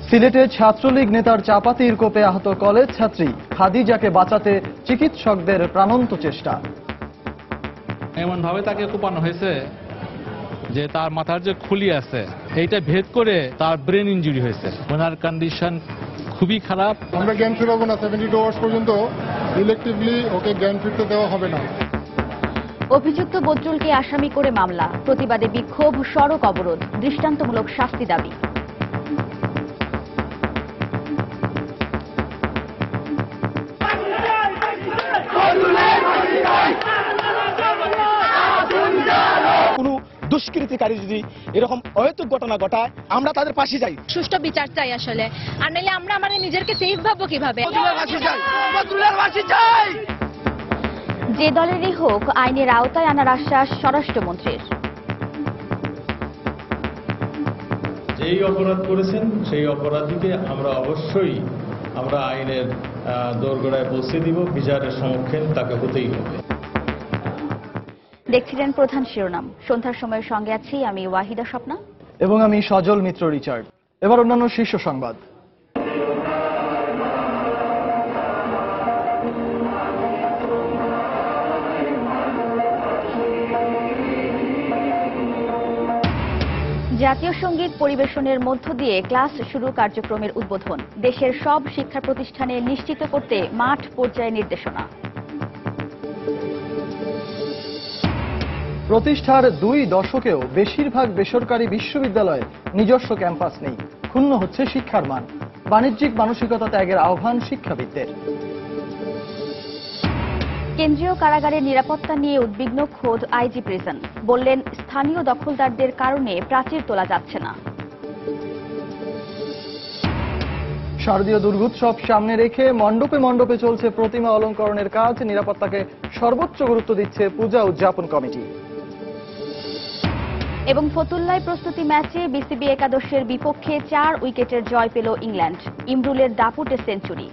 সিলেটে ছাত্রলীগ নেতার চাপাতির কোপে আহত কলেজ ছাত্রী খাদিজাকে বাঁচাতে চিকিৎসকদের প্রাণান্ত চেষ্টা। এমন ভাবে তাকে কোপানো হয়েছে যে তার মাথার যে খুলি আছে এইটা ভেদ করে তার ব্রেন ইনজুরি হয়েছে। ওনার কন্ডিশন খুবই খারাপ। আমরা জ্ঞান ফেরাবো না, 72 আওয়ার্স পর্যন্ত ইলেকটিভলি ওকে জ্ঞান ফিরতে দেওয়া হবে না। অভিযুক্ত বদরুলকে আসামি করে মামলা, প্রতিবাদে বিক্ষোভ, সড়ক অবরোধ, দৃষ্টান্তমূলক শাস্তি দাবি। কোনো দুষ্কৃতিকারী যদি এরকম অহেতুক ঘটনা ঘটায় আমরা তাদের পাশে যাই। সুষ্ঠু বিচার চাই আসলে, আর নাহলে আমরা আমাদের নিজেকে সেফ ভাববো কিভাবে? যে দলেরই হোক আইনের আওতায় আনার আশ্বাস স্বরাষ্ট্রমন্ত্রীর। যেই অপরাধ করেছেন সেই অপরাধীকে আমরা অবশ্যই আইনের দোরগোড়ায় পৌঁছে দিব, বিচারের সম্মুখীন তাকে হতেই হবে। দেখছিলেন প্রধান শিরোনাম। সন্ধ্যার সময়ের সঙ্গে আছি আমি ওয়াহিদা স্বপ্না এবং আমি সজল মিত্র রিচার্ড। এবার অন্যান্য শীর্ষ সংবাদ। জাতীয় সঙ্গীত পরিবেশনের মধ্য দিয়ে ক্লাস শুরু কার্যক্রমের উদ্বোধন। দেশের সব শিক্ষা প্রতিষ্ঠানে নিশ্চিত করতে মাঠ পর্যায়ে নির্দেশনা। প্রতিষ্ঠার 2 দশকেও বেশিরভাগ বেসরকারি বিশ্ববিদ্যালয়ে নিজস্ব ক্যাম্পাস নেই, ক্ষুণ্ণ হচ্ছে শিক্ষার মান। বাণিজ্যিক মানসিকতা ত্যাগের আহ্বান শিক্ষাবিদদের। কেন্দ্রীয় কারাগারের নিরাপত্তা নিয়ে উদ্বিগ্ন খোদ আইজি প্রিজন। বললেন, স্থানীয় দখলদারদের কারণে প্রাচীর তোলা যাচ্ছে না। শারদীয় দুর্গোৎসব সামনে রেখে মণ্ডপে মণ্ডপে চলছে প্রতিমা অলঙ্করণের কাজ। নিরাপত্তাকে সর্বোচ্চ গুরুত্ব দিচ্ছে পূজা উদযাপন কমিটি। এবং ফতুল্লায় প্রস্তুতি ম্যাচে বিসিবি একাদশের বিপক্ষে 4 উইকেটের জয় পেল ইংল্যান্ড। ইমরুলের দাপুটে সেঞ্চুরি।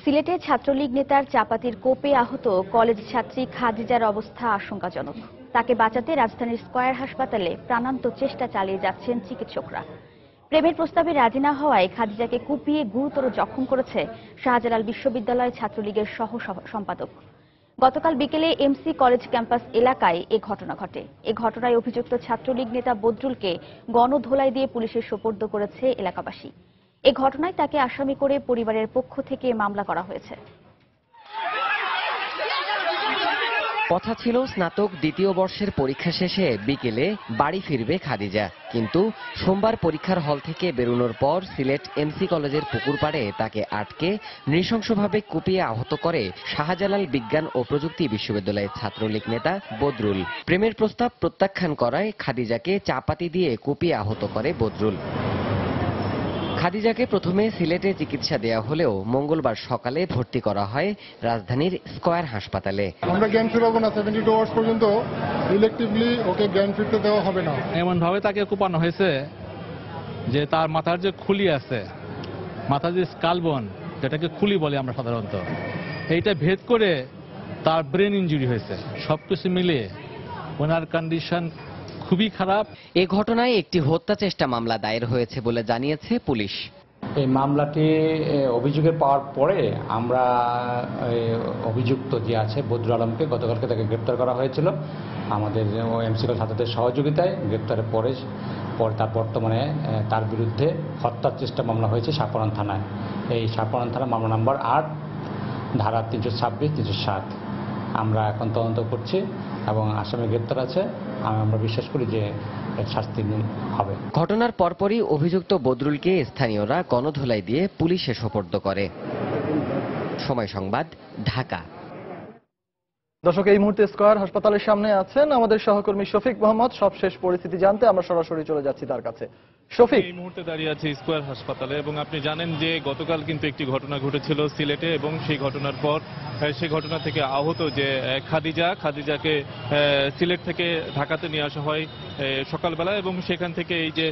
সিলেটে ছাত্রলীগ নেতার চাপাতির কোপে আহত কলেজ ছাত্রী খাদিজার অবস্থা আশঙ্কাজনক। তাকে বাঁচাতে রাজধানীর স্কয়ার হাসপাতালে প্রাণান্ত চেষ্টা চালিয়ে যাচ্ছেন চিকিৎসকরা। প্রেমের প্রস্তাবে রাজি না হওয়ায় খাদিজাকে কুপিয়ে গুরুতর জখম করেছে শাহজালাল বিশ্ববিদ্যালয় ছাত্রলীগের সহ সম্পাদক। গতকাল বিকেলে এমসি কলেজ ক্যাম্পাস এলাকায় এ ঘটনা ঘটে। এ ঘটনায় অভিযুক্ত ছাত্রলীগ নেতা বদরুলকে গণধোলাই দিয়ে পুলিশের সোপর্দ করেছে এলাকাবাসী। এ ঘটনায় তাকে আসামি করে পরিবারের পক্ষ থেকে মামলা করা হয়েছে। কথা ছিল স্নাতক 2য় বর্ষের পরীক্ষা শেষে বিকেলে বাড়ি ফিরবে খাদিজা, কিন্তু সোমবার পরীক্ষার হল থেকে বেরোনোর পর সিলেট এমসি কলেজের পুকুর পাড়ে তাকে আটকে নৃশংসভাবে কুপিয়ে আহত করে শাহজালাল বিজ্ঞান ও প্রযুক্তি বিশ্ববিদ্যালয়ের ছাত্রলীগ নেতা বদরুল। প্রেমের প্রস্তাব প্রত্যাখ্যান করায় খাদিজাকে চাপাতি দিয়ে কুপিয়ে আহত করে বদরুল। খাদিজাকে প্রথমে সিলেটে চিকিৎসা দেওয়া হলেও মঙ্গলবার সকালে ভর্তি করা হয় রাজধানীর স্কয়ার হাসপাতালে। আমরা জ্ঞান ফেরাবো না, 72 আওয়ার্স পর্যন্ত ইলেকটিভলি ওকে জ্ঞান ফিরতে দেওয়া হবে না। এমন ভাবে তাকে কোপানো হয়েছে যে তার মাথার যে খুলি আছে, মাথার যে স্কালবোন, যেটাকে খুলি বলে আমরা সাধারণত, এইটা ভেদ করে তার ব্রেন ইনজুরি হয়েছে। সবকিছু মিলিয়ে ওনার কন্ডিশন খুবই খারাপ। এ ঘটনায় একটি হত্যা চেষ্টা মামলা দায়ের হয়েছে বলে জানিয়েছে পুলিশ। এই মামলাটি অভিযোগের পাওয়ার পরে আমরা অভিযুক্ত যে আছে বদরুল আলমকে গতকালকে তাকে গ্রেপ্তার করা হয়েছিল আমাদের এমসি কলেজ ছাত্রদের সহযোগিতায়। গ্রেপ্তারের পরে তার বর্তমানে তার বিরুদ্ধে হত্যার চেষ্টা মামলা হয়েছে শাহপরান থানায়। এই শাহপরান থানা মামলা নাম্বার 8 ধারা 326, 307। আমরা এখন তদন্ত করছি এবং আসামি গ্রেপ্তার আছে। আমরা বিশ্বাস করি যে শাস্তি হবে। ঘটনার পরপরই অভিযুক্ত বদরুলকে স্থানীয়রা গণধোলাই দিয়ে পুলিশে সোপর্দ করে। সময় সংবাদ, ঢাকা। দর্শক, এই মুহূর্তে স্কয়ার হাসপাতালের সামনে আছেন আমাদের সহকর্মী শফিক মোহাম্মদ। সবশেষ পরিস্থিতি জানতে আমরা সরাসরি চলে যাচ্ছি তার কাছে। শফিক, এই মুহূর্তে দাঁড়িয়ে আছি স্কয়ার হাসপাতালে এবং আপনি জানেন যে গতকাল কিন্তু একটি ঘটনা ঘটেছিল সিলেটে এবং সেই ঘটনার পর সেই ঘটনা থেকে আহত যে খাদিজাকে সিলেট থেকে ঢাকাতে নিয়ে আসা হয় সকালবেলা এবং সেখান থেকে এই যে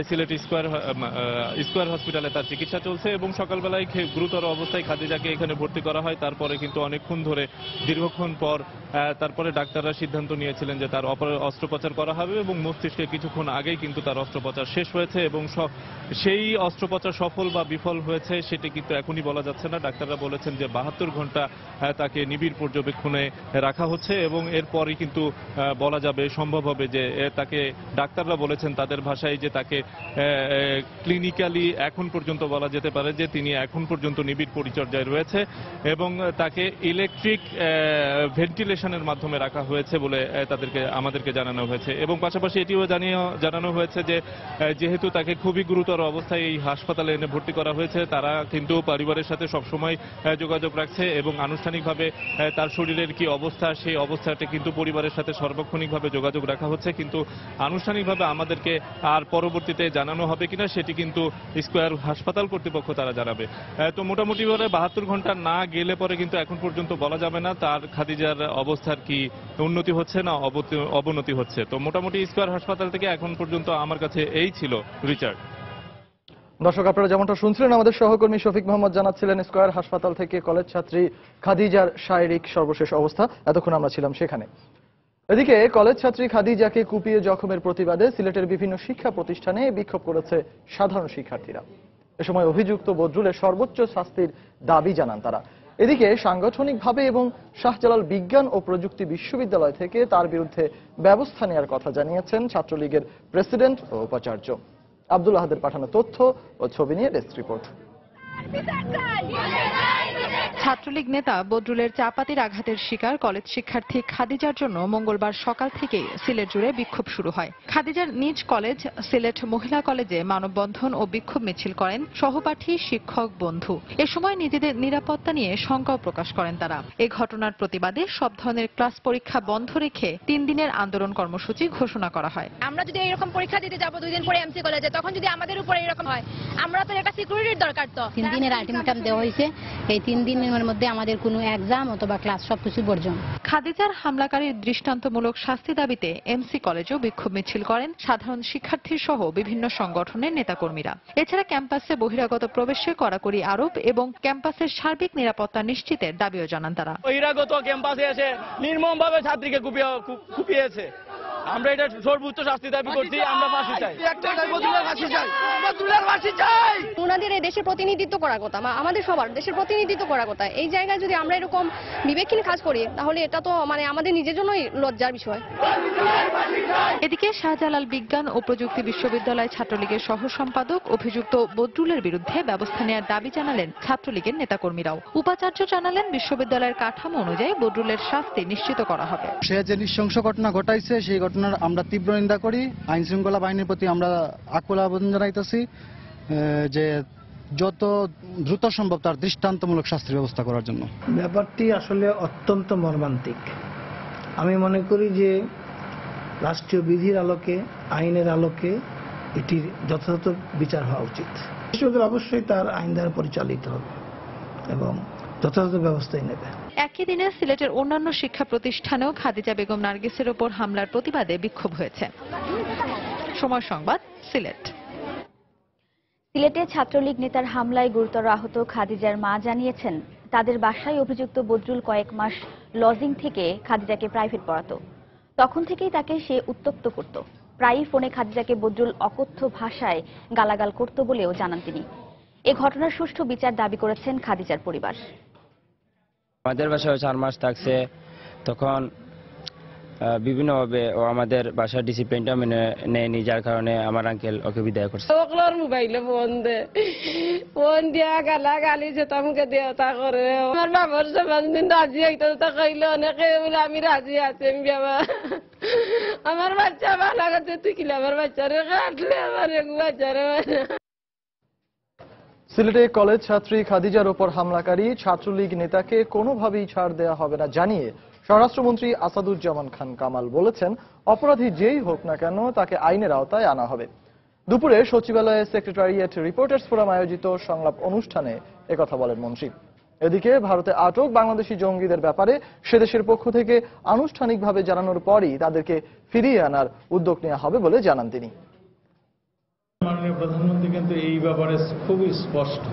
সিলেট স্কয়ার হসপিটালে তার চিকিৎসা চলছে এবং সকালবেলায় গুরুতর অবস্থায় খাদিজাকে এখানে ভর্তি করা হয়। তারপরে কিন্তু অনেকক্ষণ ধরে দীর্ঘক্ষণ পর তারপরে ডাক্তাররা সিদ্ধান্ত নিয়েছিলেন যে তার অস্ত্রোপচার করা হবে এবং মস্তিষ্কে কিছুক্ষণ আগেই কিন্তু তার অস্ত্রোপচার শেষ হয়েছে এবং সেই অস্ত্রোপচার সফল বা বিফল হয়েছে সেটি কিন্তু এখনই বলা যাচ্ছে না। ডাক্তাররা বলেছেন যে 72 ঘন্টা তাকে নিবিড় পর্যবেক্ষণে রাখা হচ্ছে এবং এরপরই কিন্তু বলা যাবে, সম্ভব হবে যে তাকে, ডাক্তাররা বলেছেন তাদের ভাষায় যে তাকে ক্লিনিক্যালি এখন পর্যন্ত বলা যেতে পারে যে তিনি এখন পর্যন্ত নিবিড় পরিচর্যায় রয়েছে এবং তাকে ইলেকট্রিক ভেন্টিলেশনের মাধ্যমে রাখা হয়েছে বলে আমাদেরকে জানানো হয়েছে এবং পাশাপাশি এটিও জানানো হয়েছে যে যেহেতু তাকে খুবই গুরুতর অবস্থায় এই হাসপাতালে এনে ভর্তি করা হয়েছে, তারা কিন্তু পরিবারের সাথে সবসময় যোগাযোগ রাখছে এবং আনুষ্ঠানিকভাবে তার শরীরের কি অবস্থা সেই অবস্থাটা কিন্তু পরিবারের সাথে সার্বক্ষণিকভাবে যোগাযোগ রাখা হচ্ছে, কিন্তু আনুষ্ঠানিকভাবে আমাদেরকে আর পরবর্তীতে জানানো হবে কিনা সেটি কিন্তু স্কয়ার হাসপাতাল কর্তৃপক্ষ তারা জানাবে। তো মোটামুটি বলে 72 ঘন্টা না গেলে পরে কিন্তু এখন পর্যন্ত বলা যাবে না তার খাদিজার অবস্থার কি উন্নতি হচ্ছে না অবনতি হচ্ছে। তো মোটামুটি স্কয়ার হাসপাতাল থেকে এখন পর্যন্ত আমার কাছে এই ছিল রিচার্ড। দর্শক, আপনারা যেমনটা শুনছিলেন, আমাদের সহকর্মী শফিক মোহাম্মদ জানাচ্ছিলেন স্কয়ার হাসপাতাল থেকে কলেজ ছাত্রী খাদিজার শারীরিক সর্বশেষ অবস্থা। এতক্ষণ আমরা ছিলাম সেখানে। এদিকে কলেজ ছাত্রী খাদিজাকে কুপিয়ে জখমের প্রতিবাদে সিলেটের বিভিন্ন শিক্ষা প্রতিষ্ঠানে বিক্ষোভ করেছে সাধারণ শিক্ষার্থীরা। এ সময় অভিযুক্ত বদরুলের সর্বোচ্চ শাস্তির দাবি জানান তারা। এদিকে সাংগঠনিকভাবে এবং শাহজালাল বিজ্ঞান ও প্রযুক্তি বিশ্ববিদ্যালয় থেকে তার বিরুদ্ধে ব্যবস্থা নেওয়ার কথা জানিয়েছেন ছাত্রলীগের প্রেসিডেন্ট ও উপাচার্য। আব্দুল আহাদের পাঠানো তথ্য ও ছবি নিয়ে ডেস্ক রিপোর্ট। ছাত্রলীগ নেতা বদরুলের চাপাতির আঘাতের শিকার কলেজ শিক্ষার্থী খাদিজার জন্য মঙ্গলবার সকাল থেকেই সিলেট জুড়ে বিক্ষোভ শুরু হয়। খাদিজার নিজ কলেজ সিলেট মহিলা কলেজে মানববন্ধন ও বিক্ষোভ মিছিল করেন সহপাঠী, শিক্ষক, বন্ধু। এ সময় নিজেদের নিরাপত্তা নিয়ে শঙ্কাও প্রকাশ করেন তারা। এই ঘটনার প্রতিবাদে সব ধরনের ক্লাস পরীক্ষা বন্ধ রেখে 3 দিনের আন্দোলন কর্মসূচি ঘোষণা করা হয়। আমরা যদি এরকম পরীক্ষা দিতে যাবো 2 দিন পরে এমসি কলেজে, তখন যদি আমাদের উপরে এরকম হয়, আমরা তো একটা সিকিউরিটির দরকার। তো 3 দিনের আলটিমেটাম দেওয়া হয়েছে। এই 3 দিনের মধ্যে আমাদের কোনো এক্সাম অথবা ক্লাস সবকিছু বর্জন। খাদিজার হামলাকারীর দৃষ্টান্তমূলক শাস্তি দাবিতে এমসি কলেজেও বিক্ষোভ মিছিল করেন সাধারণ শিক্ষার্থী সহ বিভিন্ন সংগঠনের নেতাকর্মীরা। এছাড়া ক্যাম্পাসে বহিরাগত প্রবেশে কড়াকড়ি আরোপ এবং ক্যাম্পাসের সার্বিক নিরাপত্তা নিশ্চিতের দাবিও জানান তারা। বহিরাগত ক্যাম্পাসে এসে নির্মমভাবে ছাত্রীকে কুপিয়েছে। আমরা এটা সর্বোচ্চ শাস্তি দাবি করছি। আমরা ফাঁসি চাই, ওনাদের এই দেশের প্রতিনিধিত্ব করার কথা, আমাদের সবার দেশের প্রতিনিধিত্ব করার কথা। এই জায়গায় যদি আমরা এরকম বিবেকহীন কাজ করি তাহলে এটা তো আমাদের নিজের জন্যই লজ্জার বিষয়। এদিকে শাহজালাল বিজ্ঞান ও প্রযুক্তি বিশ্ববিদ্যালয় ছাত্রলীগের সহ সম্পাদক অভিযুক্ত বদরুলের বিরুদ্ধে ব্যবস্থা নেওয়ার দাবি জানালেন ছাত্রলীগের নেতাকর্মীরাও। উপাচার্য জানালেন বিশ্ববিদ্যালয়ের কাঠামো অনুযায়ী বদরুলের শাস্তি নিশ্চিত করা হবে। সে যে নৃশংস ঘটনা ঘটাইছে সেই ঘটনার আমরা তীব্র নিন্দা করি। আইন শৃঙ্খলা বাহিনীর প্রতি আমরা আকুল আবেদন জানাইতেছি যে যত দ্রুত সম্ভব তার দৃষ্টান্তমূলক শাস্তির ব্যবস্থা করার জন্য। ব্যাপারটি আসলে অত্যন্ত মর্মান্তিক। আমি মনে করি যে রাষ্ট্রীয় বিধির আলোকে, আইনের আলোকে এটির যথাযথ বিচার হওয়া উচিত। বিশ্ববিদ্যালয় অবশ্যই তার আইন দ্বারা পরিচালিত হবে এবং যথাযথ ব্যবস্থাই নেবে। একই দিনে সিলেটের অন্যান্য শিক্ষা প্রতিষ্ঠানেও খাদিজা বেগম নার্গিসের ওপর হামলার প্রতিবাদে বিক্ষোভ হয়েছে। সময় সংবাদ, সিলেট। সিলেটে ছাত্রলীগ নেতার হামলায় গুরুতর আহত খাদিজার মা জানিয়েছেন, তাদের বাসায় অভিযুক্ত বদরুল কয়েক মাস লজিং থেকে খাদিজাকে প্রাইভেট পড়াতো। তখন থেকেই তাকে সে উত্ত্যক্ত করত। প্রায়ই ফোনে খাদিজাকে বদরুল অকথ্য ভাষায় গালাগাল করত বলেও জানান তিনি। এ ঘটনার সুষ্ঠু বিচার দাবি করেছেন খাদিজার পরিবার। আমাদের বাসায় 4 মাস থাকছে, তখন বিভিন্নভাবে ও আমাদের বাসার ডিসিপ্লিনটা মেনে নেয়নি, যার কারণে আমার আঙ্কেল ওকে বিদায় করছে। ওগুলোর মোবাইলে ফোন দিয়া গালাগালি যেতামকে দেওয়া করে। আমার বাবার দিন রাজি হইতো, তা কইলে অনেকে বলে আমি রাজি আছি বাবা, আমার বাচ্চা ভালো করতে, তুই কিলে আমার বাচ্চারে কাটলে আমার বাচ্চারে। সিলেটে কলেজ ছাত্রী খাদিজার ওপর হামলাকারী ছাত্রলীগ নেতাকে কোনোভাবেই ছাড় দেওয়া হবে না জানিয়ে স্বরাষ্ট্রমন্ত্রী আসাদুজ্জামান খান কামাল বলেছেন, অপরাধী যেই হোক না কেন তাকে আইনের আওতায় আনা হবে। দুপুরে সচিবালয়ে সেক্রেটারিয়েট রিপোর্টার্স ফোরাম আয়োজিত সংলাপ অনুষ্ঠানে একথা বলেন মন্ত্রী। এদিকে ভারতে আটক বাংলাদেশি জঙ্গিদের ব্যাপারে সেদেশের পক্ষ থেকে আনুষ্ঠানিকভাবে জানানোর পরই তাদেরকে ফিরিয়ে আনার উদ্যোগ নেওয়া হবে বলে জানান তিনি। মাননীয় প্রধানমন্ত্রী কিন্তু এই ব্যাপারে খুবই স্পষ্ট,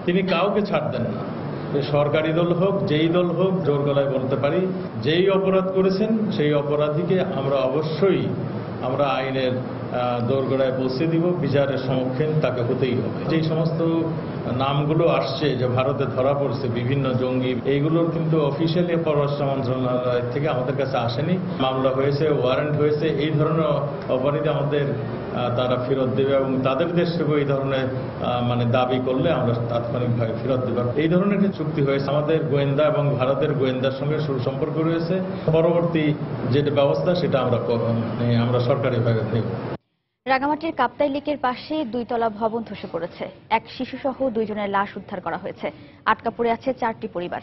তিনি কাউকে ছাড় দেন না। সরকারি দল হোক, যেই দল হোক, জোর গলায় বলতে পারি, যেই অপরাধ করেছেন সেই অপরাধীকে আমরা আইনের দোরগোড়ায় পৌঁছে দিব, বিচারের সম্মুখীন তাকে হতেই হবে। যেই সমস্ত নামগুলো আসছে যে ভারতে ধরা পড়ছে বিভিন্ন জঙ্গি, এইগুলোর কিন্তু অফিসিয়ালি পররাষ্ট্র মন্ত্রণালয় থেকে আমাদের কাছে আসেনি। মামলা হয়েছে, ওয়ারেন্ট হয়েছে, এই ধরনের অপরাধী আমাদের তারা ফেরত দেবে এবং তাদের দেশ থেকে এই ধরনের দাবি করলে আমরা তাৎক্ষণিকভাবে ফেরত দেব। এই ধরনের একটি চুক্তি হয়েছে, আমাদের গোয়েন্দা এবং ভারতের গোয়েন্দার সঙ্গে সুসম্পর্ক রয়েছে। পরবর্তী যেটা ব্যবস্থা সেটা আমরা সরকারিভাবে নেব। রাঙামাটির কাপ্তাই লেকের পাশে 2 তলা ভবন ধসে পড়েছে। এক শিশুসহ 2 জনের লাশ উদ্ধার করা হয়েছে। আটকা পড়ে আছে 4টি পরিবার।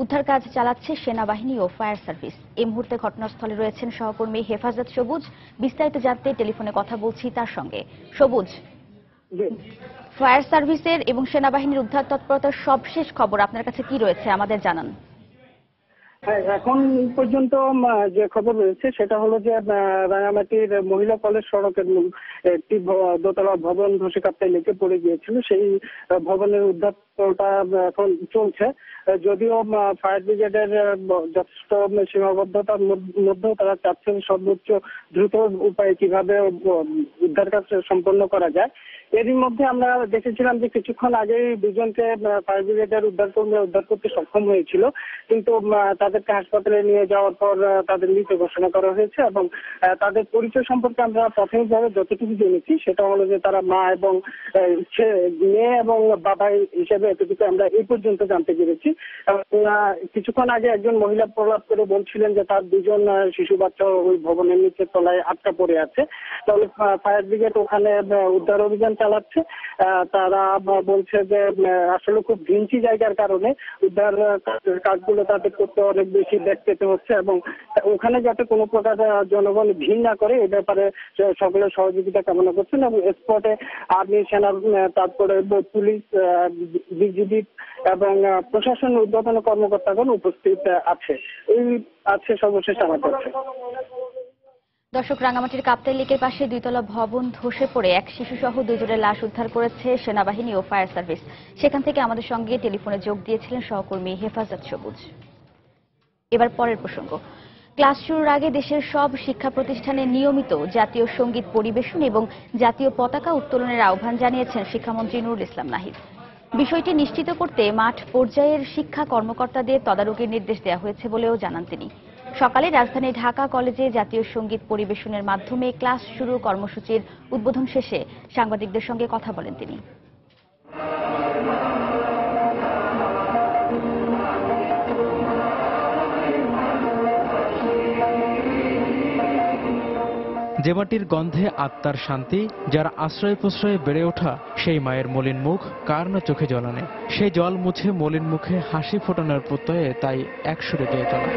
উদ্ধার কাজ চালাচ্ছে সেনাবাহিনী ও ফায়ার সার্ভিস। এই মুহূর্তে ঘটনাস্থলে রয়েছেন সহকর্মী হেফাজত সবুজ। বিস্তারিত জানতে টেলিফোনে কথা বলছি তার সঙ্গে। সবুজ, ফায়ার সার্ভিসের এবং সেনাবাহিনীর উদ্ধার তৎপরতার সবশেষ খবর আপনার কাছে কি রয়েছে আমাদের জানান। এখন পর্যন্ত যে খবর রয়েছে সেটা হলো যে রাঙামাটির মহিলা কলেজ সড়কের একটি দোতলা ভবন ধসে কাপ্তাই লেকে পড়ে গিয়েছিল। সেই ভবনের উদ্ধারটা এখন চলছে। যদিও ফায়ার ব্রিগেডের যথেষ্ট সীমাবদ্ধতার মধ্যেও তারা চাচ্ছেন সর্বোচ্চ দ্রুত উপায়ে কিভাবে উদ্ধার কাজ সম্পন্ন করা যায়। এরই মধ্যে আমরা দেখেছিলাম যে কিছুক্ষণ আগেই 2 জনকে ফায়ার ব্রিগেডের উদ্ধারকর্মীরা উদ্ধার করতে সক্ষম হয়েছিল, কিন্তু তাদেরকে হাসপাতালে নিয়ে যাওয়ার পর তাদের মৃত ঘোষণা করা হয়েছে। এবং তাদের পরিচয় সম্পর্কে আমরা প্রাথমিকভাবে যতটুকু জেনেছি সেটা হলো যে তারা মা এবং মেয়ে এবং বাবা হিসেবে এতটুকু আমরা এই পর্যন্ত জানতে পেরেছি। কিছুক্ষণ আগে একজন মহিলা প্রলাপ করে বলছিলেন যে তার 2 জন শিশু বাচ্চা ওই ভবনের নিচের তলায় আটকা পড়ে আছে। তাহলে ফায়ার ব্রিগেড ওখানে উদ্ধার অভিযান চালাচ্ছে। তারা বলছে যে আসলে খুব ঘিঞ্চি জায়গার কারণে উদ্ধার কাজগুলো তাদের করতে অনেক বেশি ব্যাগ পেতে হচ্ছে এবং ওখানে যাতে কোনো প্রকার জনগণ ভিড় না করে এ ব্যাপারে সকলের সহযোগিতা কামনা করছেন। এবং স্পটে আর্মি, সেনা, তারপরে পুলিশ, বিজিবি এবং প্রশাসন ঊর্ধ্বতন কর্মকর্তাগণ উপস্থিত আছে। এই আছে সর্বশেষ আমার কাছে। দর্শক, রাঙামাটির কাপ্তাই লেকের পাশে 2 তলা ভবন ধসে পড়ে এক শিশুসহ 2 জনের লাশ উদ্ধার করেছে সেনাবাহিনী ও ফায়ার সার্ভিস। সেখান থেকে আমাদের সঙ্গে টেলিফোনে যোগ দিয়েছিলেন সহকর্মী হেফাজত সবুজ। এবার পরের প্রসঙ্গ। ক্লাস শুরুর আগে দেশের সব শিক্ষা প্রতিষ্ঠানে নিয়মিত জাতীয় সঙ্গীত পরিবেশন এবং জাতীয় পতাকা উত্তোলনের আহ্বান জানিয়েছেন শিক্ষামন্ত্রী নুরুল ইসলাম নাহিদ। বিষয়টি নিশ্চিত করতে মাঠ পর্যায়ের শিক্ষা কর্মকর্তাদের তদারকির নির্দেশ দেওয়া হয়েছে বলেও জানান তিনি। সকালে রাজধানীর ঢাকা কলেজে জাতীয় সঙ্গীত পরিবেশনের মাধ্যমে ক্লাস শুরু কর্মসূচির উদ্বোধন শেষে সাংবাদিকদের সঙ্গে কথা বলেন তিনি। যে মাটির গন্ধে আত্মার শান্তি, যার আশ্রয় প্রশ্রয়ে বেড়ে ওঠা সেই মায়ের মলিন মুখ কার না চোখে জল আনে। সেই জল মুছে মলিন মুখে হাসি ফোটানোর প্রত্যয়ে তাই একসুরে গেয়ে চলা।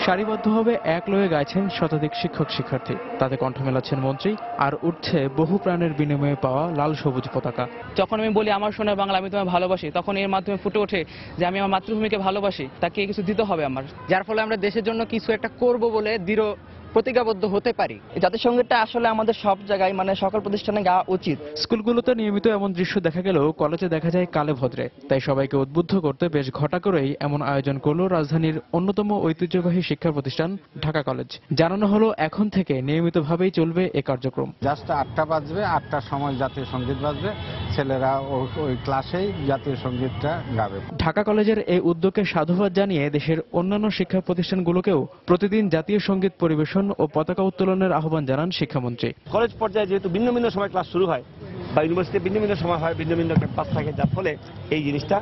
সারিবদ্ধভাবে এক লয়ে গাইছেন শতাধিক শিক্ষক শিক্ষার্থী। তাতে কণ্ঠ মেলাচ্ছেন মন্ত্রী, আর উঠছে বহু প্রাণের বিনিময়ে পাওয়া লাল সবুজ পতাকা। যখন আমি বলি আমার সোনার বাংলা আমি তোমায় ভালোবাসি, তখন এর মাধ্যমে ফুটে ওঠে যে আমি আমার মাতৃভূমিকে ভালোবাসি, তাকে কিছু দিতে হবে আমার, যার ফলে আমরা দেশের জন্য কিছু একটা করব বলে দৃঢ় প্রতিজ্ঞাবদ্ধ হতে পারি। জাতীয় সঙ্গীতটা আসলে আমাদের সব জায়গায় সকল প্রতিষ্ঠানে গাওয়া উচিত। স্কুলগুলোতে নিয়মিত এমন দৃশ্য দেখা গেলেও কলেজে দেখা যায় কালে ভদ্রে। তাই সবাইকে উদ্বুদ্ধ করতে বেশ ঘটা করেই এমন আয়োজন করল রাজধানীর অন্যতম ঐতিহ্যবাহী শিক্ষা প্রতিষ্ঠান ঢাকা কলেজ। জানানো হলো এখন থেকে নিয়মিতভাবেই চলবে এ কার্যক্রম। জাস্ট 8টা বাজবে, 8টার সময় জাতীয় সঙ্গীত বাজবে, ছেলেরা ওই ক্লাসেই জাতীয় সঙ্গীতটা গাবে। ঢাকা কলেজের এই উদ্যোগকে সাধুবাদ জানিয়ে দেশের অন্যান্য শিক্ষা প্রতিষ্ঠানগুলোকেও প্রতিদিন জাতীয় সঙ্গীত পরিবেশন ও পতাকা উত্তোলনের আহ্বান জানান শিক্ষামন্ত্রী। কলেজ পর্যায়ে যেহেতু ভিন্ন ভিন্ন সময় ক্লাস শুরু হয় বা ইউনিভার্সিটি ভিন্ন ভিন্ন সময় হয়, ভিন্ন ভিন্ন ক্যাম্পাস থাকে, যার ফলে এই জিনিসটা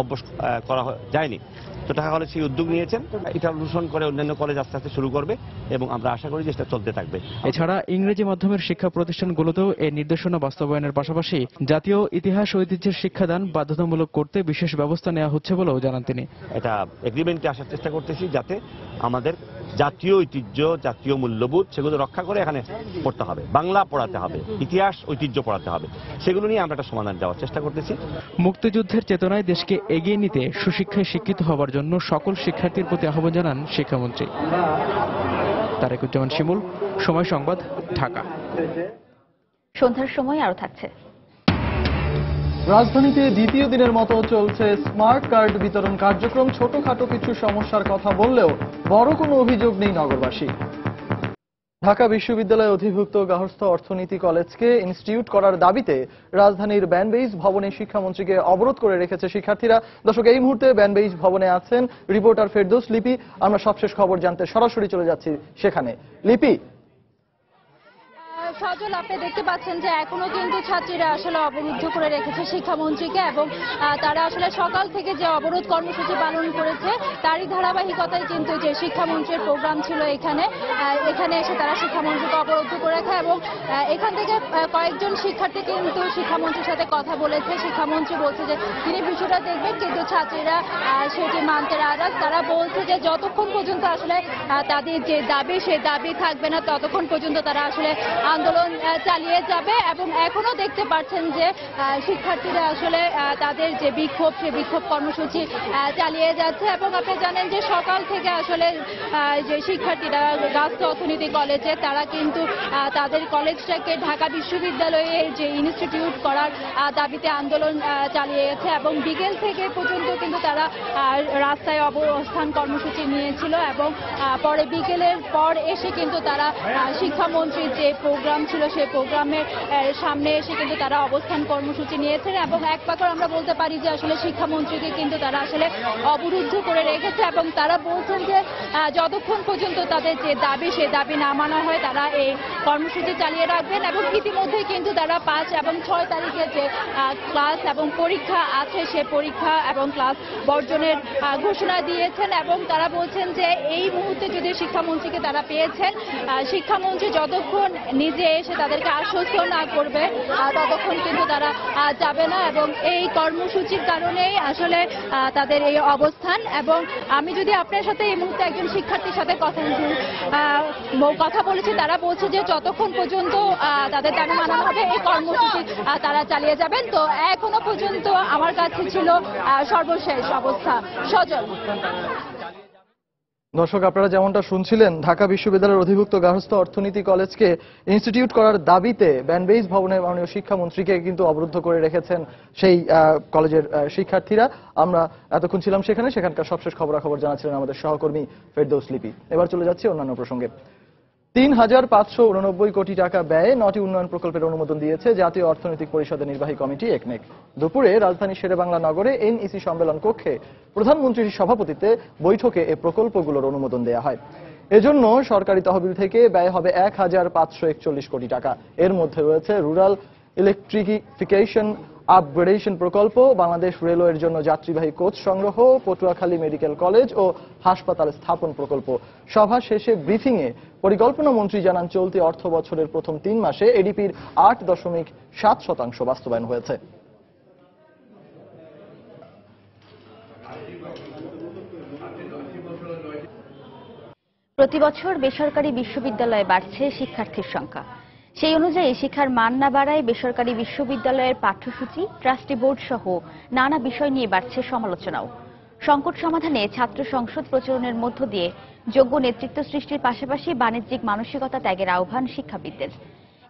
অভ্যাস করা যায়নি। তো ঢাকা কলেজ সেই উদ্যোগ নিয়েছেন, এটা অনুসরণ করে অন্যান্য কলেজ আস্তে আস্তে শুরু করবে এবং আমরা আশা করি যে এটা চলতে থাকবে। এছাড়া ইংরেজি মাধ্যমের শিক্ষা প্রতিষ্ঠানগুলোতেও এই নির্দেশনা বাস্তবায়নের পাশাপাশি জাতীয় ইতিহাস ঐতিহ্যের শিক্ষাদান বাধ্যতামূলক করতে বিশেষ ব্যবস্থা নেওয়া হচ্ছে বলেও জানান তিনি। এটা এগ্রিমেন্টে আসার চেষ্টা করতেছি যাতে আমাদের জাতীয় ঐতিহ্য, জাতীয় মূল্যবোধ সেগুলো রক্ষা করে এখানে পড়তে হবে, বাংলা পড়াতে হবে, ইতিহাস ঐতিহ্য পড়াতে হবে। সেগুলো নিয়ে আমরা একটা সমাধান দেওয়ার চেষ্টা করতেছি। মুক্তিযুদ্ধের চেতনায় দেশকে এগিয়ে নিতে সুশিক্ষায় শিক্ষিত হবার জন্য সকল শিক্ষার্থীর প্রতি আহ্বান জানান শিক্ষামন্ত্রী। তারেকুজ্জামান শিমুল, সময় সংবাদ, ঢাকা। সন্ধ্যার সময় আরো থাকছে। রাজধানীতে দ্বিতীয় দিনের মতো চলছে স্মার্ট কার্ড বিতরণ কার্যক্রম। ছোটখাটো কিছু সমস্যার কথা বললেও বড় কোনো অভিযোগ নেই নগরবাসী। ঢাকা বিশ্ববিদ্যালয়ে অধিভুক্ত গার্হস্থ্য অর্থনীতি কলেজকে ইনস্টিটিউট করার দাবিতে রাজধানীর ব্যানবেইজ ভবনে শিক্ষামন্ত্রীকে অবরোধ করে রেখেছে শিক্ষার্থীরা। দর্শক, এই মুহূর্তে ব্যানবেইজ ভবনে আছেন রিপোর্টার ফেরদৌস লিপি। আমরা সবশেষ খবর জানতে সরাসরি চলে যাচ্ছি সেখানে। লিপি, সজল, আপনি দেখতে পাচ্ছেন যে এখনো কিন্তু ছাত্রীরা আসলে অবরুদ্ধ করে রেখেছে শিক্ষামন্ত্রীকে, এবং তারা আসলে সকাল থেকে যে অবরোধ কর্মসূচি পালন করেছে তারই ধারাবাহিকতায় কিন্তু যে শিক্ষামন্ত্রীর প্রোগ্রাম ছিল এখানে এসে তারা শিক্ষামন্ত্রীকে অবরুদ্ধ করে রাখে, এবং এখান থেকে কয়েকজন শিক্ষার্থী কিন্তু শিক্ষামন্ত্রীর সাথে কথা বলেছে। শিক্ষামন্ত্রী বলছে যে তিনি বিষয়টা দেখবেন, কিন্তু ছাত্রীরা সেটি মানতে নারাজ। তারা বলছে যে যতক্ষণ পর্যন্ত আসলে তাদের যে দাবি সেই দাবি থাকবে না ততক্ষণ পর্যন্ত তারা আসলে আন্দোলন চালিয়ে যাবে। এবং এখনো দেখতে পাচ্ছেন যে শিক্ষার্থীরা আসলে তাদের যে বিক্ষোভ সেই বিক্ষোভ কর্মসূচি চালিয়ে যাচ্ছে। এবং আপনি জানেন যে সকাল থেকে আসলে যে শিক্ষার্থীরা গার্হস্থ্য অর্থনীতি কলেজে তারা কিন্তু তাদের কলেজটাকে ঢাকা বিশ্ববিদ্যালয়ে যে ইনস্টিটিউট করার দাবিতে আন্দোলন চালিয়ে গেছে, এবং বিকেল থেকে পর্যন্ত কিন্তু তারা রাস্তায় অবস্থান কর্মসূচি নিয়েছিল, এবং পরে বিকেলের পর এসে কিন্তু তারা শিক্ষামন্ত্রীর যে প্রোগ্রাম ছিল সেই প্রোগ্রামের সামনে এসে কিন্তু তারা অবস্থান কর্মসূচি নিয়েছেন। এবং এক প্রকার আমরা বলতে পারি যে আসলে শিক্ষামন্ত্রীকে কিন্তু তারা আসলে অবরুদ্ধ করে রেখেছে, এবং তারা বলছেন যে যতক্ষণ পর্যন্ত তাদের যে দাবি সেই দাবি না মানা হয় তারা এই কর্মসূচি চালিয়ে রাখবেন। এবং ইতিমধ্যে কিন্তু তারা 5 এবং 6 তারিখে যে ক্লাস এবং পরীক্ষা আছে সে পরীক্ষা এবং ক্লাস বর্জনের ঘোষণা দিয়েছেন। এবং তারা বলছেন যে এই মুহূর্তে যদি শিক্ষামন্ত্রীকে তারা পেয়েছেন, শিক্ষামন্ত্রী যতক্ষণ নিজে এসে তাদেরকে আশ্বস্ত না করবে ততক্ষণ কিন্তু তারা যাবে না। এবং এই কর্মসূচির কারণেই আসলে তাদের এই অবস্থান। এবং আমি যদি আপনার সাথে এই মুহূর্তে একজন শিক্ষার্থীর সাথে কথা বলেছি, তারা বলছে যে যতক্ষণ পর্যন্ত তাদের দাবি মানানো হবে এই কর্মসূচি তারা চালিয়ে যাবেন। তো এখনো পর্যন্ত আমার কাছে ছিল সর্বশেষ অবস্থা। সজল। দর্শক, আপনারা যেমনটা শুনছিলেন, ঢাকা বিশ্ববিদ্যালয়ের অধিভুক্ত গার্হস্থ্য অর্থনীতি কলেজকে ইনস্টিটিউট করার দাবিতে ব্যানবেইজ ভবনের মাননীয় শিক্ষামন্ত্রীকে কিন্তু অবরুদ্ধ করে রেখেছেন সেই কলেজের শিক্ষার্থীরা। আমরা এতক্ষণ ছিলাম সেখানকার সবশেষ খবরাখবর জানাচ্ছিলেন আমাদের সহকর্মী ফেরদৌস লিপি। এবার চলে যাচ্ছি অন্যান্য প্রসঙ্গে। ৩,৫৮৯ কোটি টাকা ব্যয়ে 9টি উন্নয়ন প্রকল্পের অনুমোদন দিয়েছে জাতীয় অর্থনৈতিক পরিষদের নির্বাহী কমিটি একনেক। দুপুরে রাজধানীর শেরেবাংলা নগরে এনইসি সম্মেলন কক্ষে প্রধানমন্ত্রীর সভাপতিত্বে বৈঠকে এ প্রকল্পগুলোর অনুমোদন দেওয়া হয়। এজন্য সরকারি তহবিল থেকে ব্যয় হবে 1,৫৪১ কোটি টাকা। এর মধ্যে রয়েছে রুরাল ইলেকট্রিফিকেশন আপগ্রেডেশন প্রকল্প, বাংলাদেশ রেলওয়ের জন্য যাত্রীবাহী কোচ সংগ্রহ, পটুয়াখালী মেডিকেল কলেজ ও হাসপাতাল স্থাপন প্রকল্প। সভা শেষে ব্রিফিংয়ে পরিকল্পনা মন্ত্রী জানান, চলতি অর্থ বছরের প্রথম 3 মাসে এডিপির 8.7% বাস্তবায়ন হয়েছে। প্রতি বছর বেসরকারি বিশ্ববিদ্যালয়ে বাড়ছে শিক্ষার্থীর সংখ্যা। সেই অনুযায়ী শিক্ষার মান না বাড়ায় বেসরকারি বিশ্ববিদ্যালয়ের পাঠ্যসূচি, ট্রাস্টি বোর্ড সহ নানা বিষয় নিয়ে বাড়ছে সমালোচনাও। সংকট সমাধানে ছাত্র সংসদ প্রচলনের মধ্য দিয়ে যোগ্য নেতৃত্ব সৃষ্টির পাশাপাশি বাণিজ্যিক মানসিকতা ত্যাগের আহ্বান শিক্ষাবিদদের।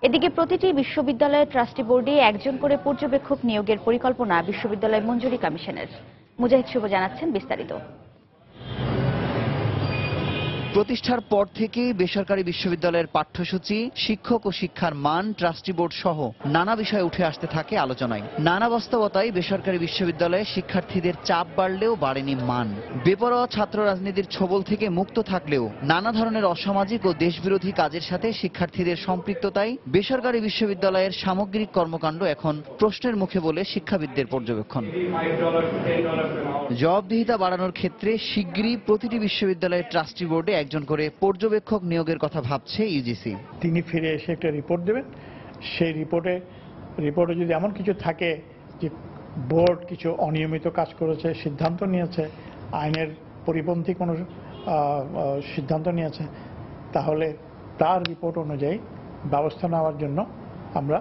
এদিকে প্রতিটি বিশ্ববিদ্যালয়ের ট্রাস্টি বোর্ডে একজন করে পর্যবেক্ষক নিয়োগের পরিকল্পনা বিশ্ববিদ্যালয় মঞ্জুরি কমিশনের। মুজাহিদ শুভ জানাচ্ছেন বিস্তারিত। প্রতিষ্ঠার পর থেকেই বেসরকারি বিশ্ববিদ্যালয়ের পাঠ্যসূচি, শিক্ষক ও শিক্ষার মান, ট্রাস্টি বোর্ড সহ নানা বিষয় উঠে আসতে থাকে আলোচনায়। নানা বাস্তবতায় বেসরকারি বিশ্ববিদ্যালয়ে শিক্ষার্থীদের চাপ বাড়লেও বাড়েনি মান। বেপরোয়া ছাত্র রাজনীতির ছোবল থেকে মুক্ত থাকলেও নানা ধরনের অসামাজিক ও দেশবিরোধী কাজের সাথে শিক্ষার্থীদের সম্পৃক্ততায় বেসরকারি বিশ্ববিদ্যালয়ের সামগ্রিক কর্মকাণ্ড এখন প্রশ্নের মুখে বলে শিক্ষাবিদদের পর্যবেক্ষণ। জবাবদিহিতা বাড়ানোর ক্ষেত্রে শিগগিরই প্রতিটি বিশ্ববিদ্যালয়ের ট্রাস্টি বোর্ডে একজন করে পর্যবেক্ষক নিয়োগের কথা ভাবছে ইউজিসি। তিনি ফিরে এসে একটা রিপোর্ট দেবেন। সেই রিপোর্টে যদি এমন কিছু থাকে যে বোর্ড কিছু অনিয়মিত কাজ করেছে, সিদ্ধান্ত নিয়েছে, আইনের পরিপন্থী কোনো সিদ্ধান্ত নিয়েছে, তাহলে তার রিপোর্ট অনুযায়ী ব্যবস্থা নেওয়ার জন্য আমরা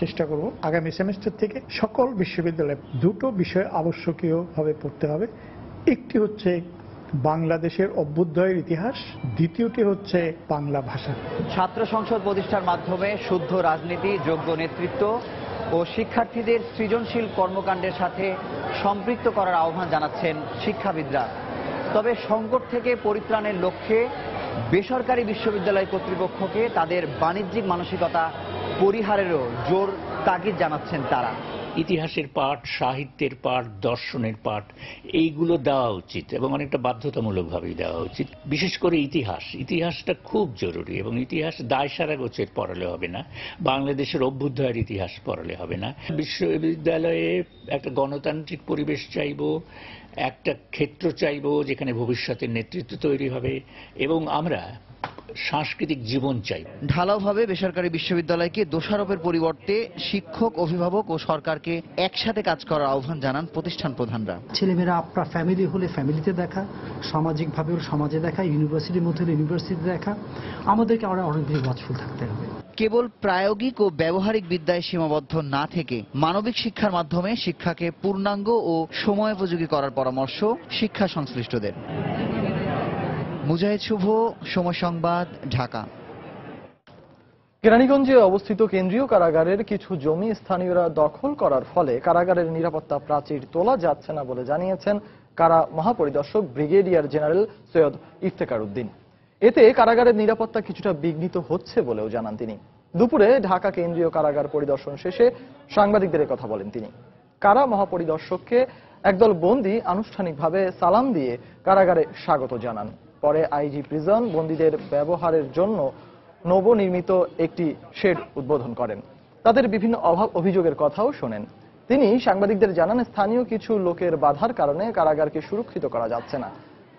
চেষ্টা করব। আগামী সেমিস্টার থেকে সকল বিশ্ববিদ্যালয়ে দুটো বিষয় আবশ্যকীয়ভাবে পড়তে হবে। একটি হচ্ছে বাংলাদেশের অভ্যুদয়ের ইতিহাস, দ্বিতীয়টি হচ্ছে বাংলা ভাষা। ছাত্র সংসদ প্রতিষ্ঠার মাধ্যমে শুদ্ধ রাজনীতি, যোগ্য নেতৃত্ব ও শিক্ষার্থীদের সৃজনশীল কর্মকাণ্ডের সাথে সম্পৃক্ত করার আহ্বান জানাচ্ছেন শিক্ষাবিদরা। তবে সংকট থেকে পরিত্রাণের লক্ষ্যে বেসরকারি বিশ্ববিদ্যালয় কর্তৃপক্ষকে তাদের বাণিজ্যিক মানসিকতা পরিহারেরও জোর তাগিদ জানাচ্ছেন তারা। ইতিহাসের পাঠ, সাহিত্যের পাঠ, দর্শনের পাঠ এইগুলো দেওয়া উচিত এবং অনেকটা বাধ্যতামূলকভাবেই দেওয়া উচিত। বিশেষ করে ইতিহাসটা খুব জরুরি এবং ইতিহাস দায়সারা গোছের পড়ালে হবে না, বাংলাদেশের অভ্যুদয়ের ইতিহাস পড়ালে হবে না। বিশ্ববিদ্যালয়ে একটা গণতান্ত্রিক পরিবেশ চাইব, একটা ক্ষেত্র চাইব যেখানে ভবিষ্যতের নেতৃত্ব তৈরি হবে এবং আমরা সাংস্কৃতিক জীবন চাই। ঢালাওভাবে বেসরকারি বিশ্ববিদ্যালয়কে দোষারোপের পরিবর্তে শিক্ষক, অভিভাবক ও সরকারকে একসাথে কাজ করার আহ্বান জানান প্রতিষ্ঠান প্রধানরা। ছেলেমেয়েরা আপনার ফ্যামিলি হলে ফ্যামিলিতে দেখা, সামাজিকভাবে সমাজে দেখা, ইউনিভার্সিটির মধ্যে হলে ইউনিভার্সিটিতে দেখা। আমাদেরকে আমরা অনেক বেশি ওয়াচফুল থাকতে হবে। কেবল প্রায়োগিক ও ব্যবহারিক বিদ্যায় সীমাবদ্ধ না থেকে মানবিক শিক্ষার মাধ্যমে শিক্ষাকে পূর্ণাঙ্গ ও সময়োপযোগী করার পরামর্শ শিক্ষা সংশ্লিষ্টদের। মুজাহিদ শুভ, সময় সংবাদ, ঢাকা। কেরানীগঞ্জে অবস্থিত কেন্দ্রীয় কারাগারের কিছু জমি স্থানীয়রা দখল করার ফলে কারাগারের নিরাপত্তা প্রাচীর তোলা যাচ্ছে না বলে জানিয়েছেন কারা মহাপরিদর্শক ব্রিগেডিয়ার জেনারেল সৈয়দ ইফতেখার উদ্দিন। এতে কারাগারের নিরাপত্তা কিছুটা বিঘ্নিত হচ্ছে বলেও জানান তিনি। দুপুরে ঢাকা কেন্দ্রীয় কারাগার পরিদর্শন শেষে সাংবাদিকদের কথা বলেন তিনি। কারা মহাপরিদর্শককে একদল বন্দী আনুষ্ঠানিকভাবে সালাম দিয়ে কারাগারে স্বাগত জানান। পরে আইজি প্রিজন বন্দীদের ব্যবহারের জন্য নবনির্মিত একটি শেড উদ্বোধন করেন। তাদের বিভিন্ন অভাব অভিযোগের কথাও শোনেন তিনি। সাংবাদিকদের জানান, স্থানীয় কিছু লোকের বাধার কারণে কারাগারকে সুরক্ষিত করা যাচ্ছে না।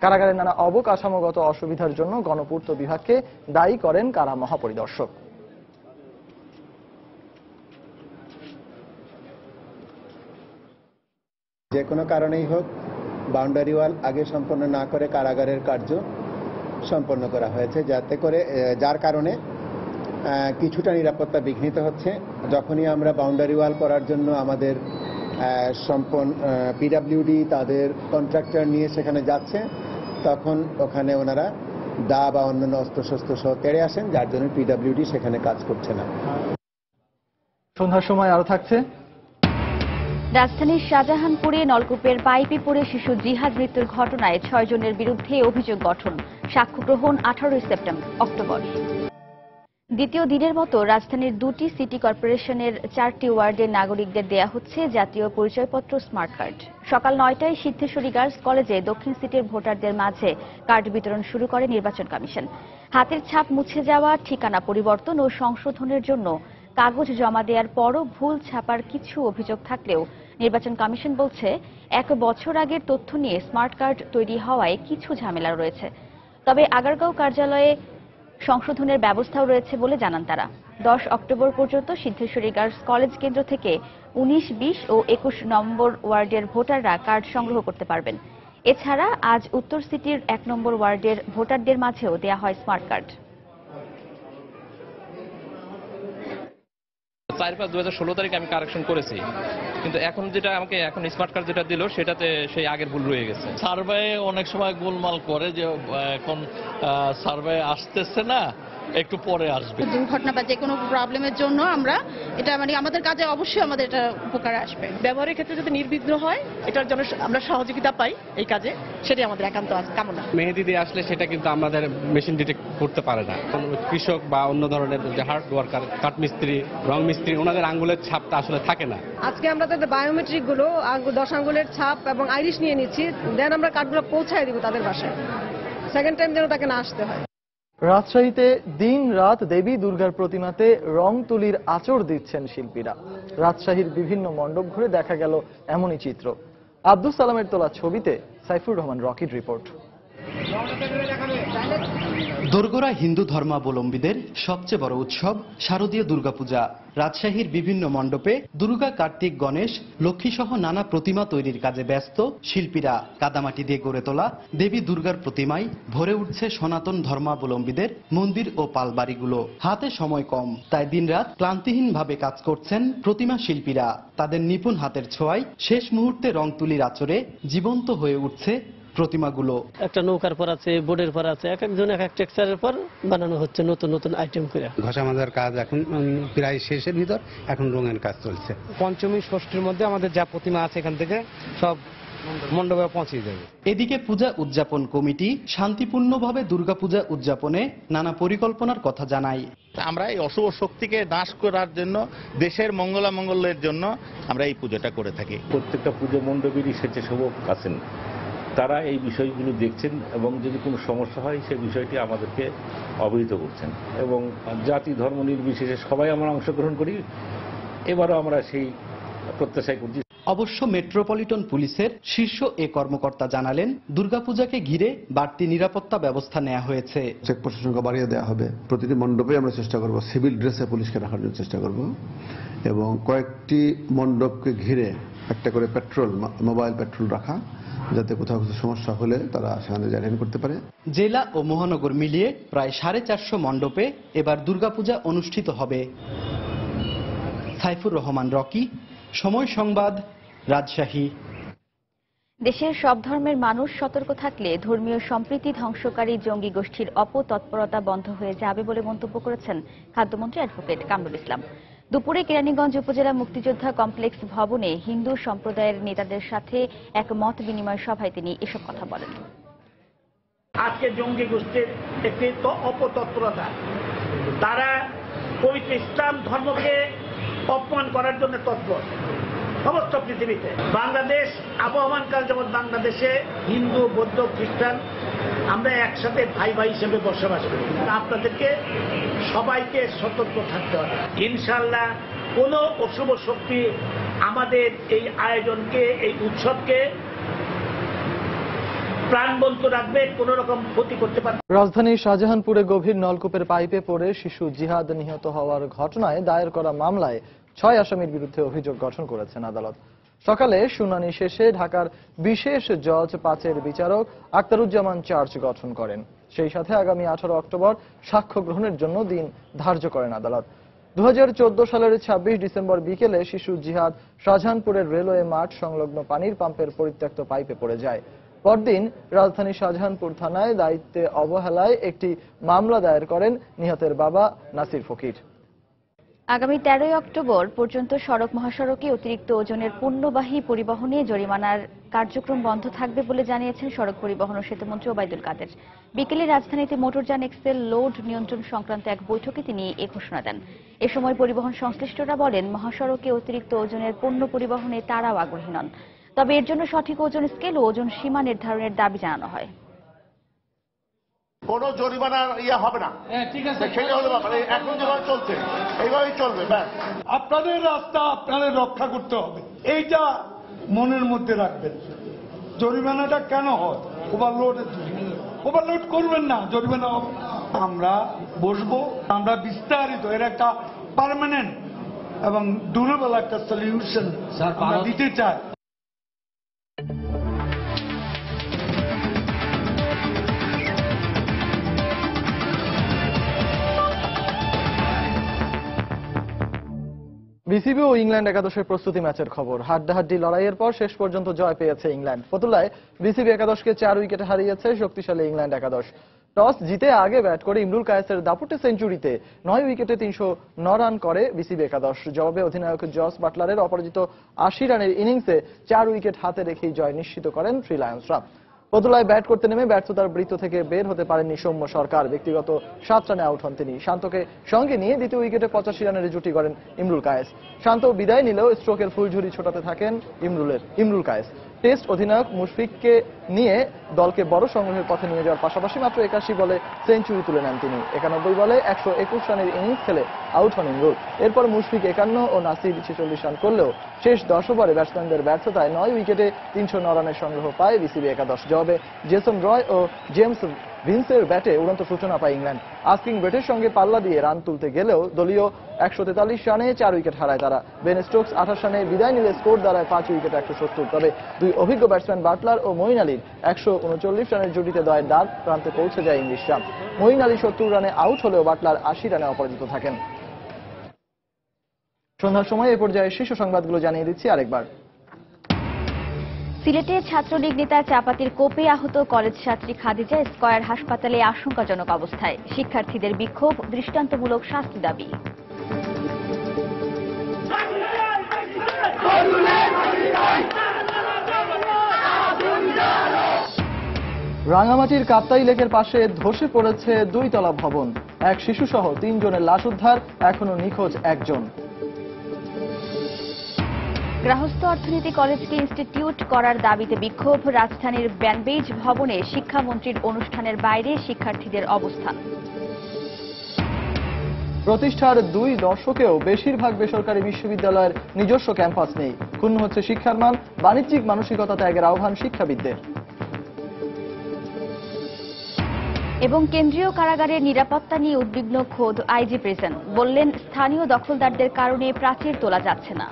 কারাগারের নানা অবকাঠামোগত অসুবিধার জন্য গণপূর্ত বিভাগকে দায়ী করেন কারা মহাপরিদর্শক। যে কোনো কারণেই হোক বাউন্ডারি ওয়াল আগে সম্পন্ন না করে কারাগারের কার্য সম্পন্ন করা হয়েছে, যার কারণে কিছুটা নিরাপত্তা বিঘ্নিত হচ্ছে। যখনই আমরা বাউন্ডারি ওয়াল করার জন্য আমাদের পিডাব্লিউডি তাদের কন্ট্রাক্টর নিয়ে সেখানে যাচ্ছে, তখন ওখানে ওনারা দা বা অন্যান্য অস্ত্রশস্ত্র সহ তেড়ে আসেন, যার জন্য পিডাব্লিউডি সেখানে কাজ করছে না। সন্ধ্যার সময় আরো থাকছে। রাজধানীর শাহজাহানপুরে নলকূপের পাইপে পড়ে শিশু জিহাদ মৃত্যুর ঘটনায় 6 জনের বিরুদ্ধে অভিযোগ গঠন। সাক্ষ্য গ্রহণ 18 অক্টোবর। দ্বিতীয় দিনের মতো রাজধানীর 2টি সিটি কর্পোরেশনের 4টি ওয়ার্ডের নাগরিকদের দেয়া হচ্ছে জাতীয় পরিচয়পত্র স্মার্ট কার্ড। সকাল 9টায় সিদ্ধেশ্বরী গার্লস কলেজে দক্ষিণ সিটির ভোটারদের মাঝে কার্ড বিতরণ শুরু করে নির্বাচন কমিশন। হাতের ছাপ মুছে যাওয়া, ঠিকানা পরিবর্তন ও সংশোধনের জন্য কাগজ জমা দেওয়ার পরও ভুল ছাপার কিছু অভিযোগ থাকলেও নির্বাচন কমিশন বলছে 1 বছর আগের তথ্য নিয়ে স্মার্ট কার্ড তৈরি হওয়ায় কিছু ঝামেলা রয়েছে। তবে আগারগাঁও কার্যালয়ে সংশোধনের ব্যবস্থাও রয়েছে বলে জানান তারা। 10 অক্টোবর পর্যন্ত সিদ্ধেশ্বরী গার্লস কলেজ কেন্দ্র থেকে 19, 20 ও 21 নম্বর ওয়ার্ডের ভোটাররা কার্ড সংগ্রহ করতে পারবেন। এছাড়া আজ উত্তর সিটির 1 নম্বর ওয়ার্ডের ভোটারদের মাঝেও দেয়া হয় স্মার্ট কার্ড। 4/5/2016 তারিখে আমি কারেকশন করেছি, কিন্তু এখন যেটা আমাকে এখন স্মার্ট কার্ড যেটা দিল সেটাতে সেই আগের ভুল রয়ে গেছে। সার্ভে অনেক সময় গোলমাল করে যে এখন সার্ভে আসতেছে না, একটু পরে আসবে। দুর্ঘটনা বা যে কোনো প্রবলেমের জন্য আমরা এটা আমাদের কাজে অবশ্যই আমাদের এটা উপকারে আসবে। ব্যবহারের ক্ষেত্রে যদি নির্বিঘ্ন হয়, এটার জন্য আমরা সহযোগিতা পাই এই কাজে, সেটাই আমাদের একান্ত কামনা। মেহেদি দিয়ে আসলে সেটা কিন্তু আমাদের মেশিন ডিটেক্ট করতে পারে না। কৃষক বা অন্য ধরনের যে হার্ড ওয়ার্কার, কাঠ মিস্ত্রি, রং মিস্ত্রি, ওনাদের আঙ্গুলের ছাপটা আসলে থাকে না। আজকে আমরা তাদের বায়োমেট্রিক গুলো 10 আঙ্গুলের ছাপ এবং আইরিশ নিয়ে নিচ্ছি, দেন আমরা কার্ডগুলো পৌঁছায় দিব তাদের বাসায়। সেকেন্ড টাইম যেন তাকে না আসতে হয়। রাজশাহীতে দিন রাত দেবী দুর্গার প্রতিমাতে রং তুলির আঁচড় দিচ্ছেন শিল্পীরা। রাজশাহীর বিভিন্ন মণ্ডপ ঘুরে দেখা গেল এমনই চিত্র। আব্দুল সালামের তোলা ছবিতে সাইফুর রহমান রকির রিপোর্ট। দোরগোড়া হিন্দু ধর্মাবলম্বীদের সবচেয়ে বড় উৎসব শারদীয় দুর্গাপূজা। রাজশাহীর বিভিন্ন মণ্ডপে দুর্গা, কার্তিক, গণেশ, লক্ষ্মী সহ নানা প্রতিমা তৈরির কাজে ব্যস্ত শিল্পীরা। কাদামাটি দিয়ে গড়ে তোলা দেবী দুর্গার প্রতিমায় ভরে উঠছে সনাতন ধর্মাবলম্বীদের মন্দির ও পালবাড়িগুলো। হাতে সময় কম, তাই দিনরাত ক্লান্তিহীনভাবে কাজ করছেন প্রতিমা শিল্পীরা। তাদের নিপুণ হাতের ছোঁয়ায় শেষ মুহূর্তে রং তুলির আঁচড়ে জীবন্ত হয়ে উঠছে প্রতিমাগুলো। একটা নৌকার পর আছে, বোর্ডের পর আছে, এক একজন এক এক টেক্সচারের পর বানানো হচ্ছে নতুন নতুন আইটেম করে। ঘষা মাজার কাজ এখন প্রায় শেষের ভিতর, এখন রঙের কাজ চলছে। পঞ্চমী ষষ্ঠীর মধ্যে আমাদের যা প্রতিমা আছে এখান থেকে সব মণ্ডপে পৌঁছে যাবে। এদিকে পূজা উদযাপন কমিটি শান্তিপূর্ণভাবে দুর্গাপূজা উদযাপনে নানা পরিকল্পনার কথা জানায়। আমরা এই অশুভ শক্তিকে নাশ করার জন্য, দেশের মঙ্গলের জন্য আমরা এই পুজোটা করে থাকি। প্রত্যেকটা পুজো মণ্ডপেরই স্বেচ্ছাসেবক আছেন, তারা এই বিষয়গুলো দেখছেন এবং যদি কোনো সমস্যা হয় সেই বিষয়টি আমাদেরকে অবহিত করছেন এবং জাতি ধর্ম নির্বিশেষে সবাই আমরা অংশগ্রহণ করি। এবারও আমরা সেই প্রত্যাশাই করছি। অবশ্য মেট্রোপলিটন পুলিশের শীর্ষ এ কর্মকর্তা জানালেন, দুর্গাপূজাকে ঘিরে বাড়তি নিরাপত্তা ব্যবস্থা নেওয়া হয়েছে। চেকপোস্টের সংখ্যা বাড়িয়ে দেওয়া হবে। প্রতিটি মণ্ডপে আমরা চেষ্টা করব সিভিল ড্রেসে পুলিশকে রাখার জন্য চেষ্টা করব এবং কয়েকটি মণ্ডপকে ঘিরে একটা করে মোবাইল পেট্রোল রাখা, যাতে কোথাও কিছু সমস্যা হলে তারা সেখানে অ্যাটেন্ড করতে পারে। জেলা ও মহানগর মিলিয়ে প্রায় 450 মণ্ডপে এবার দুর্গাপূজা অনুষ্ঠিত হবে। সাইফুর রহমান রকি, সময় সংবাদ, রাজশাহী। দেশের সব ধর্মের মানুষ সতর্ক থাকলে ধর্মীয় সম্প্রীতি ধ্বংসকারী জঙ্গি গোষ্ঠীর অপতৎপরতা বন্ধ হয়ে যাবে বলে মন্তব্য করেছেন খাদ্যমন্ত্রী অ্যাডভোকেট কামরুল ইসলাম। দুপুরে কেরানীগঞ্জ উপজেলা মুক্তিযোদ্ধা কমপ্লেক্স ভবনে হিন্দু সম্প্রদায়ের নেতাদের সাথে এক মত বিনিময় সভায় তিনি এসব কথা বলেন। আজকে জঙ্গি গোষ্ঠীর একটি অপতৎপরতা, তারা পবিত্র ইসলাম ধর্মকে অপমান করার জন্য তৎপর সমস্ত পৃথিবীতে। বাংলাদেশ আবহমানকাল যেমন বাংলাদেশে হিন্দু, বৌদ্ধ, খ্রিস্টান আমরা একসাথে ভাই ভাই হিসেবে বসবাস করি। আপনাদেরকে সবাইকে সতর্ক থাকতে হবে। ইনশাআল্লাহ কোনো অশুভ শক্তি আমাদের এই আয়োজনকে, এই উৎসবকে প্রাণবন্ত রাখবে, কোন রকম ক্ষতি করতে পারবে। রাজধানীর শাহজাহানপুরে গভীর নলকূপের পাইপে পড়ে শিশু জিহাদ নিহত হওয়ার ঘটনায় দায়ের করা মামলায় 6 আসামির বিরুদ্ধে অভিযোগ গঠন করেছেন আদালত। সকালে শুনানি শেষে ঢাকার বিশেষ জজ 5-এর বিচারক আখতারুজ্জামান চার্জ গঠন করেন। সেই সাথে আগামী 18 অক্টোবর সাক্ষ্য গ্রহণের জন্য দিন ধার্য করেন আদালত। 2014 সালের 26 ডিসেম্বর বিকেলে শিশু জিহাদ শাহজাহানপুরের রেলওয়ে মাঠ সংলগ্ন পানির পাম্পের পরিত্যক্ত পাইপে পড়ে যায়। পরদিন রাজধানী শাহজাহানপুর থানায় দায়িত্বে অবহেলায় একটি মামলা দায়ের করেন নিহতের বাবা নাসির ফকির। আগামী 13 অক্টোবর পর্যন্ত সড়ক মহাসড়কে অতিরিক্ত ওজনের পণ্যবাহী পরিবহনে জরিমানার কার্যক্রম বন্ধ থাকবে বলে জানিয়েছেন সড়ক পরিবহন ও সেতুমন্ত্রী ওবায়দুল কাদের। বিকেলে রাজধানীতে মোটরযান এক্সেল লোড নিয়ন্ত্রণ সংক্রান্ত এক বৈঠকে তিনি এ ঘোষণা দেন। এ সময় পরিবহন সংশ্লিষ্টরা বলেন, মহাসড়কে অতিরিক্ত ওজনের পণ্য পরিবহনে তারাও আগ্রহী নন, তবে এর জন্য সঠিক ওজন স্কেল ও ওজন সীমা নির্ধারণের দাবি জানানো হয়। কোন জরিমানা হবে না, ঠিক আছে, সেটা হলো ব্যাপার। এখন যেভাবে চলছে এইভাবেই চলবে। আপনাদের রাস্তা আপনাদের রক্ষা করতে হবে, এইটা মনের মধ্যে রাখবেন। জরিমানাটা কেন হয়? ওভারলোড করবেন না, জরিমানা হবে। আমরা বসবো, আমরা বিস্তারিত এর একটা পার্মানেন্ট এবং ডিউরেবল একটা সলিউশন আমরা দিতে চাই। বিসিবি ও ইংল্যান্ড একাদশের প্রস্তুতি ম্যাচের খবর। হাড্ডাহাড্ডি লড়াইয়ের পর শেষ পর্যন্ত জয় পেয়েছে ইংল্যান্ড। ফতুল্লায় বিসিবি একাদশকে 4 উইকেটে হারিয়েছে শক্তিশালী ইংল্যান্ড একাদশ। টস জিতে আগে ব্যাট করে ইমরুল কায়েসের দাপুটে সেঞ্চুরিতে 9 উইকেটে 309 রান করে বিসিবি একাদশ। জবাবে অধিনায়ক জস বাটলারের অপরাজিত 80 রানের ইনিংসে 4 উইকেট হাতে রেখেই জয় নিশ্চিত করেন থ্রি লায়ন্সরা। ফতুল্লায় ব্যাট করতে নেমে ব্যর্থতার বৃত্ত থেকে বের হতে পারেননি সৌম্য সরকার। ব্যক্তিগত 7 রানে আউট হন তিনি। শান্তকে সঙ্গে নিয়ে দ্বিতীয় উইকেটে 85 রানের জুটি করেন ইমরুল কায়েস। শান্ত বিদায় নিলেও স্ট্রোকের ফুলঝুরি ছোটাতে থাকেন ইমরুল কায়েস। টেস্ট অধিনায়ক মুশফিককে নিয়ে দলকে বড় সংগ্রহের পথে নিয়ে যাওয়ার পাশাপাশি মাত্র 81 বলে সেঞ্চুরি তুলে নেন তিনি। 91 বলে 121 রানের ইনিংস খেলে আউট হন ইমরুল। এরপর মুশফিক 51 ও নাসির 46 রান করলেও শেষ 10 ওভারে ব্যাটসম্যানদের ব্যর্থতায় 9 উইকেটে 309 রানের সংগ্রহ পায় বিসিবি একাদশ। জবাবে জেসন রয় ও জেমস ভিন্সের ব্যাটে উড়ন্ত সূচনা পায় ইংল্যান্ড। আস্কিং ব্যাটের সঙ্গে পাল্লা দিয়ে রান তুলতে গেলেও দলীয় 143 রানে 4 উইকেট হারায় তারা। বেন স্টোকস 28 রানে বিদায় নিলে স্কোর দাঁড়ায় 5 উইকেট 170। তবে দুই অভিজ্ঞ ব্যাটসম্যান বাটলার ও মঈন আলীর 139 রানের জুটিতে দয় ডার্ক প্রান্তে পৌঁছে যায় ইংলিশরা। মঈন আলী 70 রানে আউট হলেও বাটলার 80 রানে অপরাজিত থাকেন। সন্ধ্যার সময় এ পর্যায়ে শীর্ষ সংবাদগুলো জানিয়ে দিচ্ছি আরেকবার। সিলেটে ছাত্রলীগ নেতার চাপাতির কোপে আহত কলেজ ছাত্রী খাদিজা স্কয়ার হাসপাতালে আশঙ্কাজনক অবস্থায়। শিক্ষার্থীদের বিক্ষোভ, দৃষ্টান্তমূলক শাস্তি দাবি। রাঙামাটির কাপ্তাই লেকের পাশে ধসে পড়েছে 2 তলা ভবন। এক শিশুসহ 3 জনের লাশ উদ্ধার, এখনো নিখোঁজ একজন। গৃহস্থ অর্থনীতি কলেজকে ইনস্টিটিউট করার দাবিতে বিক্ষোভ। রাজধানীর ব্যানবেজ ভবনে শিক্ষামন্ত্রীর অনুষ্ঠানের বাইরে শিক্ষার্থীদের অবস্থান। প্রতিষ্ঠার 2 দশকেও বেশিরভাগ বেসরকারি বিশ্ববিদ্যালয়ের নিজস্ব ক্যাম্পাস নেই। ক্ষুণ্ণ হচ্ছে শিক্ষার মান, বাণিজ্যিক মানসিকতা ত্যাগের আহ্বান শিক্ষাবিদদের। এবং কেন্দ্রীয় কারাগারের নিরাপত্তা নিয়ে উদ্বিগ্ন খোদ আইজি প্রিজন। বললেন, স্থানীয় দখলদারদের কারণে প্রাচীর তোলা যাচ্ছে না।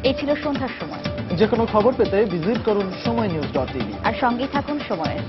এই ছিল সন্ধ্যার সময়। যে কোনো খবর পেতে ভিজিট করুন সময়নিউজ.tv আর সঙ্গেই থাকুন সময়ের।